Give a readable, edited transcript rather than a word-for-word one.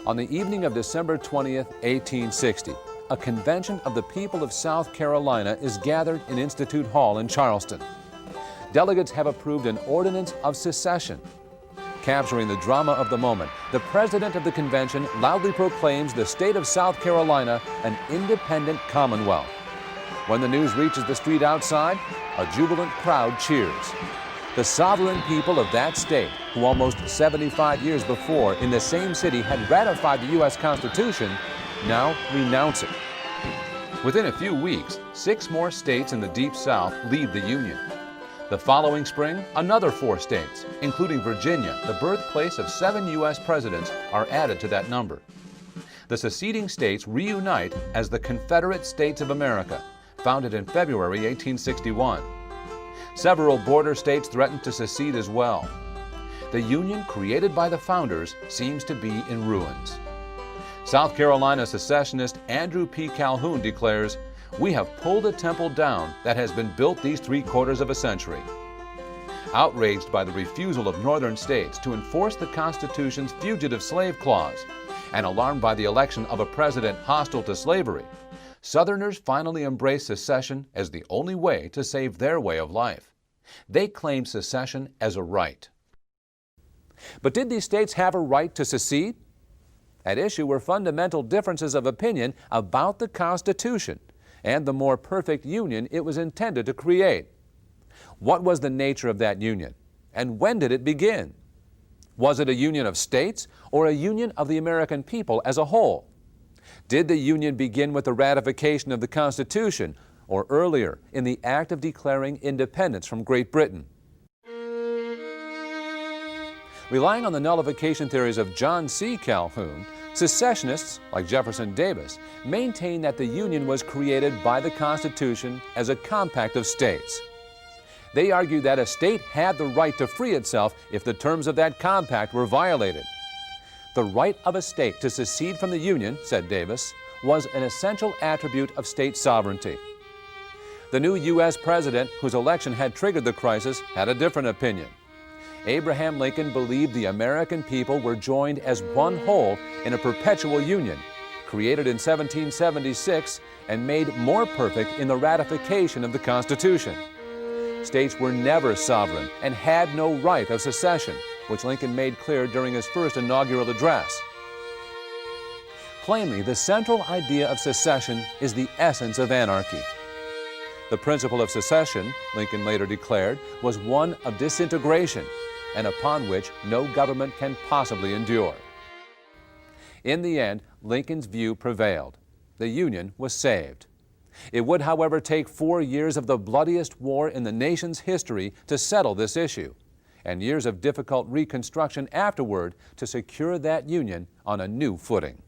On the evening of December 20th, 1860, a convention of the people of South Carolina is gathered in Institute Hall in Charleston. Delegates have approved an ordinance of secession. Capturing the drama of the moment, the president of the convention loudly proclaims the state of South Carolina an independent commonwealth. When the news reaches the street outside, a jubilant crowd cheers. The sovereign people of that state, who almost 75 years before in the same city had ratified the U.S. Constitution, now renounce it. Within a few weeks, 6 more states in the Deep South leave the Union. The following spring, another 4 states, including Virginia, the birthplace of 7 U.S. presidents, are added to that number. The seceding states reunite as the Confederate States of America, founded in February 1861. Several border states threatened to secede as well. The Union created by the founders seems to be in ruins. South Carolina secessionist Andrew P. Calhoun declares, "We have pulled a temple down that has been built these 3/4 of a century." Outraged by the refusal of northern states to enforce the Constitution's fugitive slave clause, and alarmed by the election of a president hostile to slavery, Southerners finally embraced secession as the only way to save their way of life. They claimed secession as a right. But did these states have a right to secede? At issue were fundamental differences of opinion about the Constitution and the more perfect union it was intended to create. What was the nature of that union, and when did it begin? Was it a union of states or a union of the American people as a whole? Did the Union begin with the ratification of the Constitution, or earlier, in the act of declaring independence from Great Britain? Relying on the nullification theories of John C. Calhoun, secessionists, like Jefferson Davis, maintain that the Union was created by the Constitution as a compact of states. They argue that a state had the right to free itself if the terms of that compact were violated. The right of a state to secede from the Union, said Davis, was an essential attribute of state sovereignty. The new U.S. president, whose election had triggered the crisis, had a different opinion. Abraham Lincoln believed the American people were joined as one whole in a perpetual union, created in 1776 and made more perfect in the ratification of the Constitution. States were never sovereign and had no right of secession, which Lincoln made clear during his first inaugural address. Plainly, the central idea of secession is the essence of anarchy. The principle of secession, Lincoln later declared, was one of disintegration, and upon which no government can possibly endure. In the end, Lincoln's view prevailed. The Union was saved. It would, however, take 4 years of the bloodiest war in the nation's history to settle this issue, and years of difficult reconstruction afterward to secure that Union on a new footing.